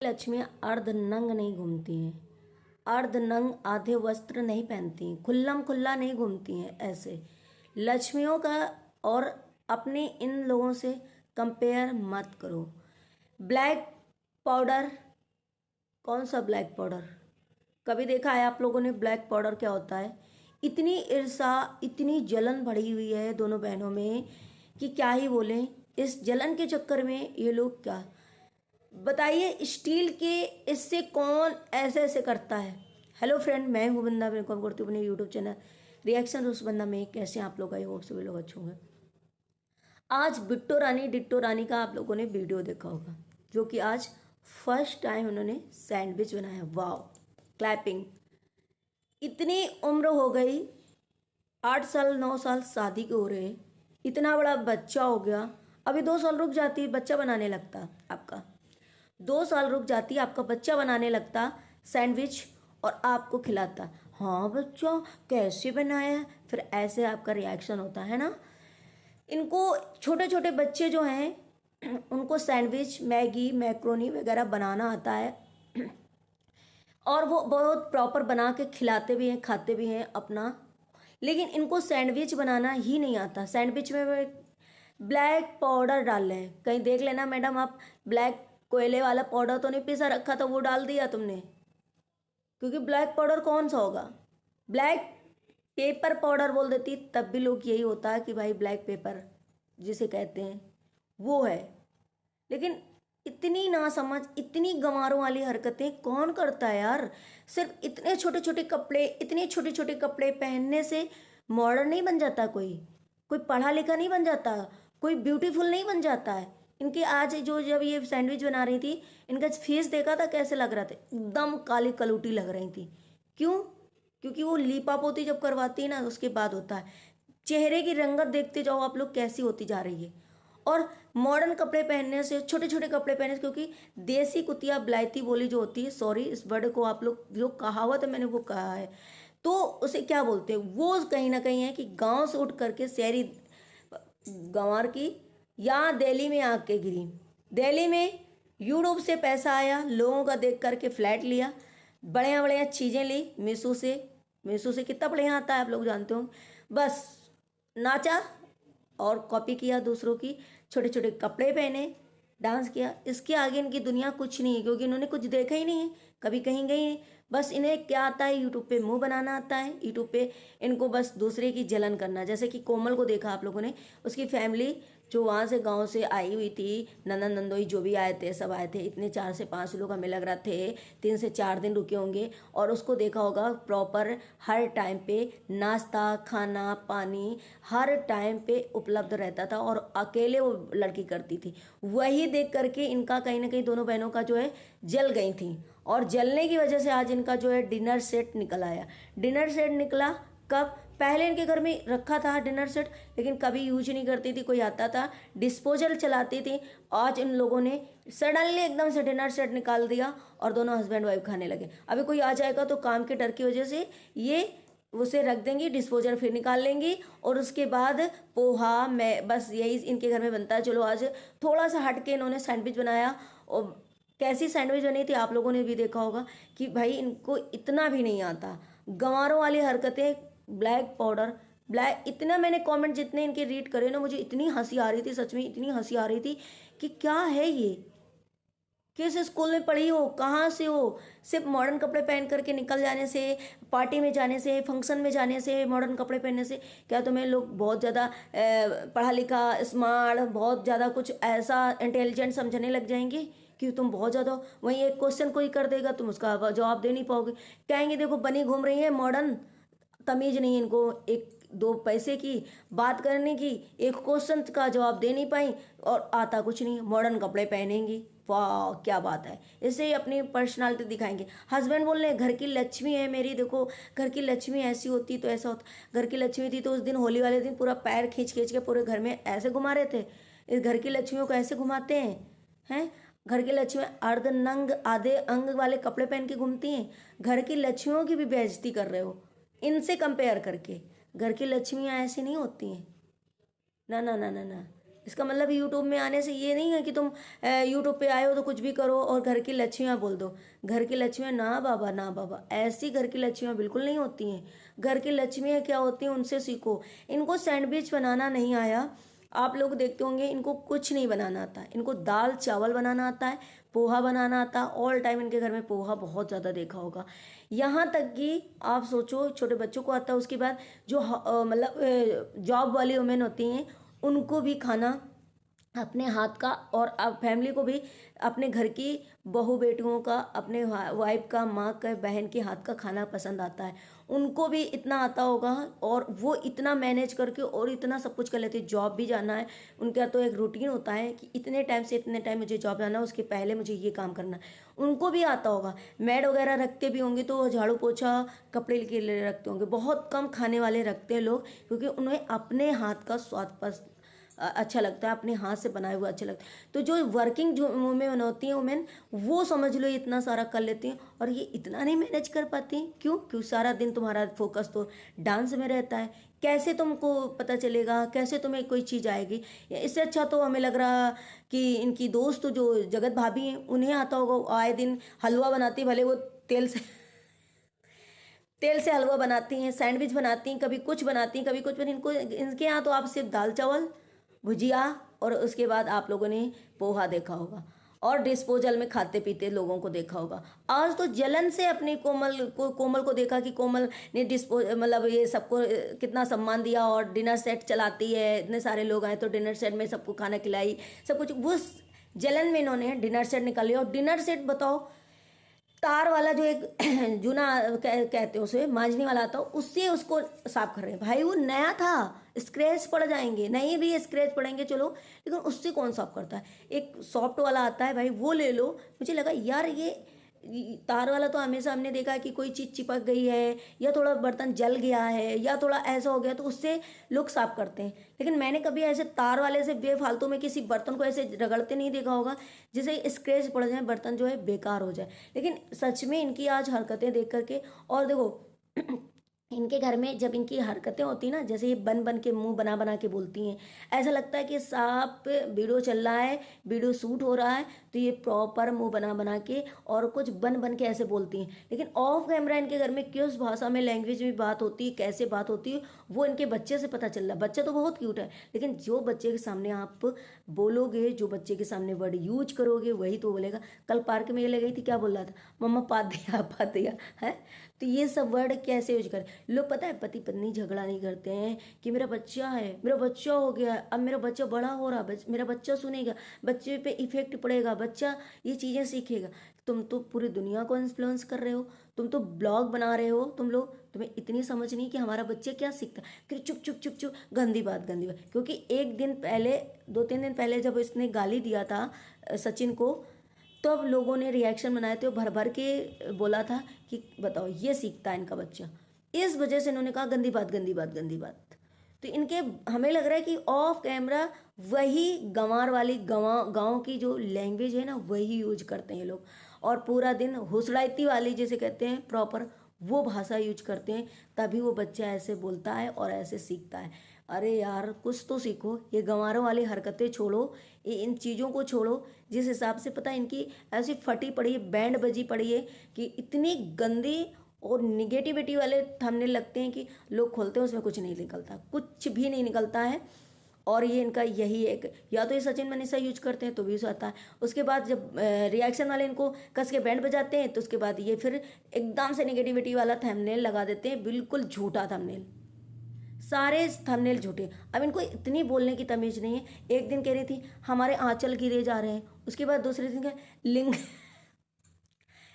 लक्ष्मी अर्धनंग नहीं घूमती हैं, अर्धनंग आधे वस्त्र नहीं पहनती हैं, खुल्लम खुल्ला नहीं घूमती हैं। ऐसे लक्ष्मियों का और अपने इन लोगों से कंपेयर मत करो। ब्लैक पाउडर, कौन सा ब्लैक पाउडर? कभी देखा है आप लोगों ने ब्लैक पाउडर क्या होता है? इतनी ईर्षा, इतनी जलन भरी हुई है दोनों बहनों में कि क्या ही बोलें। इस जलन के चक्कर में ये लोग क्या बताइए, स्टील के इससे कौन ऐसे ऐसे करता है। हेलो फ्रेंड, मैं हूँ बंदा, मैं कॉल करती हूँ अपने यूट्यूब चैनल रिएक्शन उस बंदा में। कैसे हैं आप लोग? आई होप सभी लोग अच्छे होंगे। आज बिट्टो रानी डिट्टो रानी का आप लोगों ने वीडियो देखा होगा, जो कि आज फर्स्ट टाइम उन्होंने सैंडविच बनाया। वाह, क्लैपिंग। इतनी उम्र हो गई, 8 साल 9 साल शादी के हो रहे, इतना बड़ा बच्चा हो गया। अभी 2 साल रुक जाती, बच्चा बनाने लगता आपका। 2 साल रुक जाती, आपका बच्चा बनाने लगता सैंडविच और आपको खिलाता। हाँ बच्चा कैसे बनाया, फिर ऐसे आपका रिएक्शन होता है ना। इनको छोटे छोटे बच्चे जो हैं उनको सैंडविच, मैगी, मैक्रोनी वगैरह बनाना आता है और वो बहुत प्रॉपर बना के खिलाते भी हैं, खाते भी हैं अपना। लेकिन इनको सैंडविच बनाना ही नहीं आता। सैंडविच में वे ब्लैक पाउडर डाल रहे हैं। कहीं देख लेना मैडम, आप ब्लैक कोयले वाला पाउडर तो नहीं पिसा रखा था, वो डाल दिया तुमने? क्योंकि ब्लैक पाउडर कौन सा होगा? ब्लैक पेपर पाउडर बोल देती तब भी लोग यही होता है कि भाई ब्लैक पेपर जिसे कहते हैं वो है। लेकिन इतनी नासमझ, इतनी गंवारों वाली हरकतें कौन करता है यार? सिर्फ इतने छोटे छोटे कपड़े, इतने छोटे छोटे कपड़े पहनने से मॉडर्न नहीं बन जाता कोई, कोई पढ़ा लिखा नहीं बन जाता, कोई ब्यूटीफुल नहीं बन जाता है। इनके आज जो जब ये सैंडविच बना रही थी, इनका फेस देखा था कैसे लग रहा था? एकदम काली कलूटी लग रही थी। क्यों? क्योंकि वो लीपा पोती जब करवाती है ना, उसके बाद होता है। चेहरे की रंगत देखते जाओ आप लोग कैसी होती जा रही है। और मॉडर्न कपड़े पहनने से, छोटे छोटे कपड़े पहनने से, क्योंकि देसी कुतिया बिलायती बोली जो होती है, सॉरी इस वर्ड को आप लोग, जो कहावत है मैंने वो कहा है, तो उसे क्या बोलते हैं, वो कहीं ना कहीं है कि गांव से उठ करके शहरी गंवार की या दिल्ली में आके गिरी। दिल्ली में यूरोप से पैसा आया, लोगों का देख करके फ्लैट लिया, बढ़िया बढ़िया चीज़ें ली मीशो से। मीशो से कितना बढ़िया आता है आप लोग जानते हो। बस नाचा और कॉपी किया दूसरों की, छोटे छोटे कपड़े पहने, डांस किया। इसके आगे इनकी दुनिया कुछ नहीं है, क्योंकि इन्होंने कुछ देखा ही नहीं है, कभी कहीं गई नहीं। बस इन्हें क्या आता है, यूट्यूब पे मुंह बनाना आता है। यूट्यूब पे इनको बस दूसरे की जलन करना। जैसे कि कोमल को देखा आप लोगों ने, उसकी फैमिली जो वहाँ से गांव से आई हुई थी, ननद नंदोई जो भी आए थे, सब आए थे। इतने 4 से 5 लोग हमें लग रहा थे 3 से 4 दिन रुके होंगे। और उसको देखा होगा प्रॉपर हर टाइम पे नाश्ता, खाना, पानी हर टाइम पे उपलब्ध रहता था, और अकेले वो लड़की करती थी। वही देख करके इनका कहीं ना कहीं दोनों बहनों का जो है जल गई थी, और जलने की वजह से आज इनका जो है डिनर सेट निकल आया। डिनर सेट निकला कब? पहले इनके घर में रखा था डिनर सेट, लेकिन कभी यूज नहीं करती थी, कोई आता था डिस्पोजल चलाती थी। आज इन लोगों ने सडनली एकदम से डिनर सेट निकाल दिया और दोनों हस्बैंड वाइफ खाने लगे। अभी कोई आ जाएगा तो काम के डर की वजह से ये उसे रख देंगी, डिस्पोजल फिर निकाल लेंगी, और उसके बाद पोहा, मैं बस यही इनके घर में बनता है। चलो आज थोड़ा सा हट के इन्होंने सैंडविच बनाया। और कैसी सैंडविच बनी थी आप लोगों ने भी देखा होगा कि भाई इनको इतना भी नहीं आता। गंवारों वाली हरकतें, ब्लैक पाउडर, ब्लैक, इतना मैंने कमेंट जितने इनके रीड करे ना, मुझे इतनी हंसी आ रही थी, सच में इतनी हंसी आ रही थी कि क्या है ये, किस स्कूल में पढ़ी हो, कहाँ से हो? सिर्फ मॉडर्न कपड़े पहन करके निकल जाने से, पार्टी में जाने से, फंक्शन में जाने से, मॉडर्न कपड़े पहनने से क्या तुम्हें लोग बहुत ज़्यादा पढ़ा लिखा, स्मार्ट, बहुत ज़्यादा कुछ ऐसा इंटेलिजेंट समझने लग जाएंगे कि तुम बहुत ज़्यादा? वहीं एक क्वेश्चन कोई कर देगा, तुम उसका जवाब दे नहीं पाओगे। कहेंगे देखो बनी घूम रही है मॉडर्न, तमीज नहीं है इनको एक दो पैसे की बात करने की, एक क्वेश्चन का जवाब दे नहीं पाई, और आता कुछ नहीं, मॉडर्न कपड़े पहनेंगी। वाह क्या बात है, इससे ही अपनी पर्सनालिटी दिखाएंगे। हस्बैंड बोल रहे हैं घर की लक्ष्मी है मेरी, देखो घर की लक्ष्मी ऐसी होती तो ऐसा होता। घर की लक्ष्मी थी तो उस दिन होली वाले दिन पूरा पैर खींच खींच के पूरे घर में ऐसे घुमा रहे थे। इस घर की लक्ष्मियों को ऐसे घुमाते हैं? घर की लक्ष्मी अर्धनंग आधे अंग वाले कपड़े पहन के घूमती हैं। घर की लक्ष्मियों की भी बेइज्जती कर रहे हो इनसे कंपेयर करके। घर की लक्ष्मियाँ ऐसी नहीं होती हैं, ना ना ना ना ना। इसका मतलब यूट्यूब में आने से ये नहीं है कि तुम यूट्यूब पे आए हो तो कुछ भी करो और घर की लक्ष्मियाँ बोल दो। घर की लक्ष्मियाँ ना बाबा, ना बाबा, ऐसी घर की लक्ष्मियाँ बिल्कुल नहीं होती हैं। घर की लक्ष्मियाँ क्या होती हैं उनसे सीखो। इनको सैंडविच बनाना नहीं आया, आप लोग देखते होंगे, इनको कुछ नहीं बनाना आता है। इनको दाल चावल बनाना आता है, पोहा बनाना आता है। ऑल टाइम इनके घर में पोहा बहुत ज़्यादा देखा होगा। यहाँ तक कि आप सोचो छोटे बच्चों को आता है, उसके बाद जो मतलब जॉब वाली वुमेन होती हैं उनको भी खाना अपने हाथ का, और फैमिली को भी अपने घर की बहू बेटियों का, अपने वाइफ का, माँ का, बहन के हाथ का खाना पसंद आता है। उनको भी इतना आता होगा और वो इतना मैनेज करके और इतना सब कुछ कर लेते हैं। जॉब भी जाना है उनका तो एक रूटीन होता है कि इतने टाइम से इतने टाइम मुझे जॉब जाना है, उसके पहले मुझे ये काम करना है। उनको भी आता होगा। मैड वगैरह रखते भी होंगे तो झाड़ू पोछा कपड़े के लिए रखते होंगे। बहुत कम खाने वाले रखते हैं लोग, क्योंकि उन्हें अपने हाथ का स्वाद अच्छा लगता है, अपने हाथ से बनाया हुआ अच्छा लगता है। तो जो वर्किंग जो वुमेन होती हैं, वुमेन, वो समझ लो इतना सारा कर लेती हैं और ये इतना नहीं मैनेज कर पाती हैं। क्यों सारा दिन तुम्हारा फोकस तो डांस में रहता है। कैसे तुमको पता चलेगा, कैसे तुम्हें कोई चीज़ आएगी। इससे अच्छा तो हमें लग रहा कि इनकी दोस्त जो जगत भाभी हैं उन्हें आता होगा। आए दिन हलवा बनाती, भले वो तेल से हलवा बनाती हैं, सैंडविच बनाती हैं, कभी कुछ बनाती हैं, कभी कुछ, पर इनको, इनके यहाँ तो आप सिर्फ दाल चावल भुजिया और उसके बाद आप लोगों ने पोहा देखा होगा और डिस्पोजल में खाते पीते लोगों को देखा होगा। आज तो जलन से अपने कोमल को देखा कि कोमल ने मतलब ये सबको कितना सम्मान दिया और डिनर सेट चलाती है। इतने सारे लोग आए तो डिनर सेट में सबको खाना खिलाई, सब कुछ। वो जलन में इन्होंने डिनर सेट निकाल लिया। और डिनर सेट बताओ, तार वाला जो एक जूना कहते हैं उसे, मांझने वाला आता, उससे उसको साफ कर रहे हैं। भाई वो नया था, स्क्रैच पड़ जाएंगे, नहीं भी स्क्रैच पड़ेंगे चलो, लेकिन उससे कौन साफ करता है। एक सॉफ्ट वाला आता है भाई, वो ले लो। मुझे लगा यार ये तार वाला तो हमेशा हमने देखा है कि कोई चीज़ चिपक गई है या थोड़ा बर्तन जल गया है या थोड़ा ऐसा हो गया तो उससे लोग साफ करते हैं। लेकिन मैंने कभी ऐसे तार वाले से बेफालतू में किसी बर्तन को ऐसे रगड़ते नहीं देखा होगा जिसे स्क्रैच पड़ जाए, बर्तन जो है बेकार हो जाए। लेकिन सच में इनकी आज हरकतें देख करके, और देखो इनके घर में जब इनकी हरकतें होती ना, जैसे ये बन बन के मुंह बना बना के बोलती हैं, ऐसा लगता है कि साफ वीडियो चल रहा है, वीडियो शूट हो रहा है, तो ये प्रॉपर मुंह बना बना के और कुछ बन बन के ऐसे बोलती हैं। लेकिन ऑफ कैमरा इनके घर में किस भाषा में, लैंग्वेज में बात होती है, कैसे बात होती है, वो इनके बच्चे से पता चल रहा है। बच्चा तो बहुत क्यूट है, लेकिन जो बच्चे के सामने आप बोलोगे, जो बच्चे के सामने वर्ड यूज करोगे, वही तो बोलेगा। कल पार्क में ये ले गई थी, क्या बोल रहा था, मम्मा पा दिया है। तो ये सब वर्ड कैसे यूज करें लोग। पता है पति पत्नी झगड़ा नहीं करते हैं कि मेरा बच्चा है, मेरा बच्चा हो गया, अब मेरा बच्चा बड़ा हो रहा, मेरा बच्चा सुनेगा, बच्चे पे इफेक्ट पड़ेगा, बच्चा ये चीज़ें सीखेगा। तुम तो पूरी दुनिया को इन्फ्लुएंस कर रहे हो, तुम तो ब्लॉग बना रहे हो तुम लोग। तुम्हें इतनी समझ नहीं कि हमारा बच्चा क्या सीखता है। फिर चुप चुप चुप चुप, गंदी बात गंदी बात। क्योंकि एक दिन पहले, 2-3 दिन पहले जब इसने गाली दिया था सचिन को, तो अब लोगों ने रिएक्शन बनाए थे, भर भर के बोला था कि बताओ ये सीखता है इनका बच्चा। इस वजह से इन्होंने कहा गंदी बात गंदी बात गंदी बात। तो इनके, हमें लग रहा है कि ऑफ कैमरा वही गंवार वाली गाँव की जो लैंग्वेज है ना, वही यूज करते हैं ये लोग। और पूरा दिन हुसड़ाइती वाली जिसे कहते हैं प्रॉपर, वो भाषा यूज करते हैं, तभी वो बच्चा ऐसे बोलता है और ऐसे सीखता है। अरे यार कुछ तो सीखो, ये गंवारों वाली हरकतें छोड़ो, ये इन चीज़ों को छोड़ो। जिस हिसाब से पता है इनकी ऐसी फटी पड़ी है, बैंड बजी पड़ी है कि इतनी गंदी और निगेटिविटी वाले थंबनेल लगते हैं कि लोग खोलते हैं, उसमें कुछ नहीं निकलता, कुछ भी नहीं निकलता है। और ये इनका यही एक, या तो ये सचिन मनीषा यूज करते हैं तो व्यूज आता है, उसके बाद जब रिएक्शन वाले इनको कस के बैंड बजाते हैं तो उसके बाद ये फिर एकदम से निगेटिविटी वाला थंबनेल लगा देते हैं, बिल्कुल झूठा थंबनेल, सारे थंबनेल झूठे। अब इनको इतनी बोलने की तमीज नहीं है। एक दिन कह रही थी हमारे आंचल गिरे जा रहे हैं, उसके बाद दूसरे दिन लिंग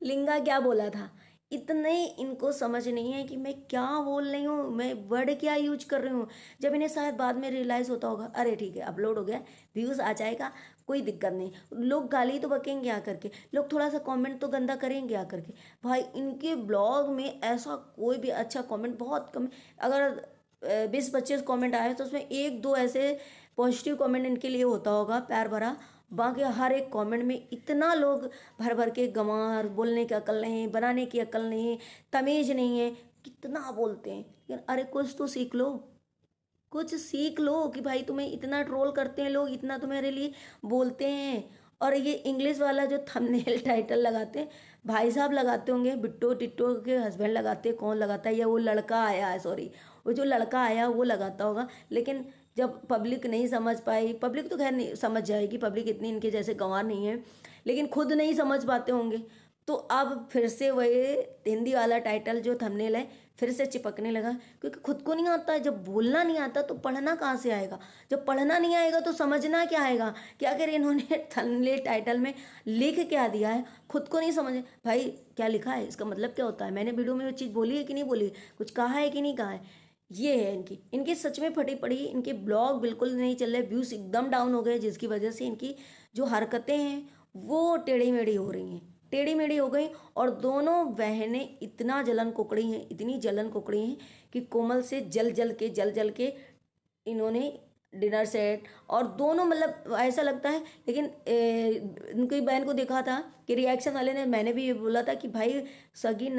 लिंगा क्या बोला था। इतने इनको समझ नहीं है कि मैं क्या बोल रही हूँ, मैं वर्ड क्या यूज कर रही हूँ। जब इन्हें शायद बाद में रियलाइज़ होता होगा, अरे ठीक है अपलोड हो गया, व्यूज़ आ जाएगा, कोई दिक्कत नहीं, लोग गाली तो बकेंगे आकर के, लोग थोड़ा सा कमेंट तो गंदा करेंगे आकर के। भाई इनके ब्लॉग में ऐसा कोई भी अच्छा कमेंट बहुत कम, अगर 20-25 कमेंट आए तो उसमें 1-2 ऐसे पॉजिटिव कमेंट इनके लिए होता होगा प्यार भरा। बाकी हर एक कमेंट में इतना लोग भर भर के गंवार, बोलने की अकल नहीं, बनाने की अकल नहीं, तमीज नहीं है, कितना बोलते हैं। लेकिन अरे कुछ तो सीख लो, कुछ सीख लो कि भाई तुम्हें इतना ट्रोल करते हैं लोग, इतना तुम्हारे लिए बोलते हैं। और ये इंग्लिश वाला जो थंबनेल टाइटल लगाते हैं, भाई साहब लगाते होंगे, बिट्टो टिट्टो के हस्बैंड लगाते हैं, कौन लगाता है, या वो लड़का आया है, सॉरी वो जो लड़का आया वो लगाता होगा। लेकिन जब पब्लिक नहीं समझ पाई, पब्लिक तो खैर नहीं समझ जाएगी, पब्लिक इतनी इनके जैसे गंवार नहीं है, लेकिन खुद नहीं समझ पाते होंगे, तो अब फिर से वही हिंदी वाला टाइटल जो थंबनेल है फिर से चिपकने लगा, क्योंकि खुद को नहीं आता है। जब बोलना नहीं आता तो पढ़ना कहाँ से आएगा, जब पढ़ना नहीं आएगा तो समझना क्या आएगा। क्या कर इन्होंने थंबनेल टाइटल में लिख क्या दिया है, खुद को नहीं समझ भाई क्या लिखा है, इसका मतलब क्या होता है, मैंने वीडियो में वो चीज़ बोली है कि नहीं बोली, कुछ कहा है कि नहीं कहा है। ये है इनकी इनकी सच में फटी पड़ी, इनके ब्लॉग बिल्कुल नहीं चल रहे, व्यूज एकदम डाउन हो गए, जिसकी वजह से इनकी जो हरकतें हैं वो टेढ़ी मेढ़ी हो रही हैं, टेढ़ी मेढ़ी हो गई। और दोनों बहनें इतना जलन कुकड़ी हैं, इतनी जलन कुकड़ी हैं कि कोमल से जल जल के इन्होंने डिनर सेट और दोनों, मतलब ऐसा लगता है। लेकिन उनकी बहन को देखा था कि रिएक्शन वाले ने, मैंने भी ये बोला था कि भाई सगी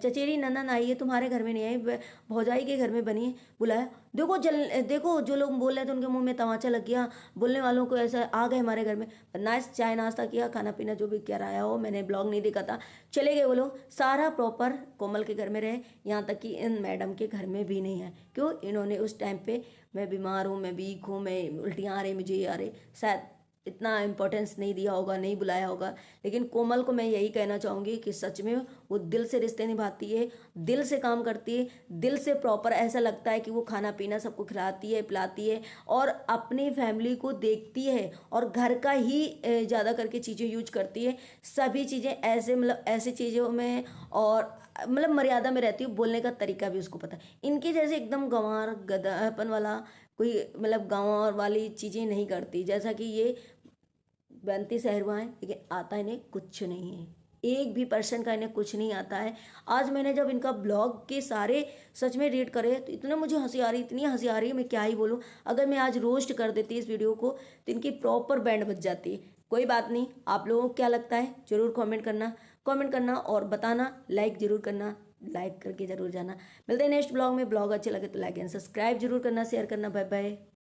चचेरी ननन आई है तुम्हारे घर में नहीं आई, भौजाई के घर में बनी है, बुलाया। देखो जो लोग बोल रहे थे उनके मुंह में तमाचा लग गया, बोलने वालों को ऐसा आ गए हमारे घर में, नाइस चाय नाश्ता किया, खाना पीना जो भी कराया हो, मैंने ब्लॉग नहीं देखा था, चले गए वो लोग। सारा प्रॉपर कोमल के घर में रहे, यहाँ तक कि इन मैडम के घर में भी नहीं है। क्यों, इन्होंने उस टाइम पे मैं बीमार हूँ, मैं वीक हूँ, मैं उल्टियाँ आ रही, मुझे ये आ रही, शायद इतना इम्पोर्टेंस नहीं दिया होगा, नहीं बुलाया होगा। लेकिन कोमल को मैं यही कहना चाहूँगी कि सच में वो दिल से रिश्ते निभाती है, दिल से काम करती है, दिल से प्रॉपर, ऐसा लगता है कि वो खाना पीना सबको खिलाती है, पिलाती है और अपनी फैमिली को देखती है और घर का ही ज़्यादा करके चीज़ें यूज करती है। सभी चीज़ें ऐसे, मतलब ऐसी चीज़ों में और मतलब मर्यादा में रहती है, बोलने का तरीका भी उसको पता है। इनके जैसे एकदम गंवार गधापन वाला कोई, मतलब गंवार वाली चीज़ें नहीं करती, जैसा कि ये बनती शहरुआ है, लेकिन आता इन्हें कुछ नहीं है, एक भी परसेंट का इन्हें कुछ नहीं आता है। आज मैंने जब इनका ब्लॉग के सारे सच में रीड करे तो इतने मुझे हंसी आ रही, इतनी हंसी आ रही है, मैं क्या ही बोलूँ। अगर मैं आज रोस्ट कर देती इस वीडियो को तो इनकी प्रॉपर बैंड बज जाती है। कोई बात नहीं, आप लोगों को क्या लगता है जरूर कमेंट करना और बताना, लाइक जरूर करना, लाइक करके जरूर जाना। मिलते हैं नेक्स्ट ब्लॉग में। ब्लॉग अच्छे लगे तो लाइक एंड सब्सक्राइब जरूर करना, शेयर करना। Bye bye.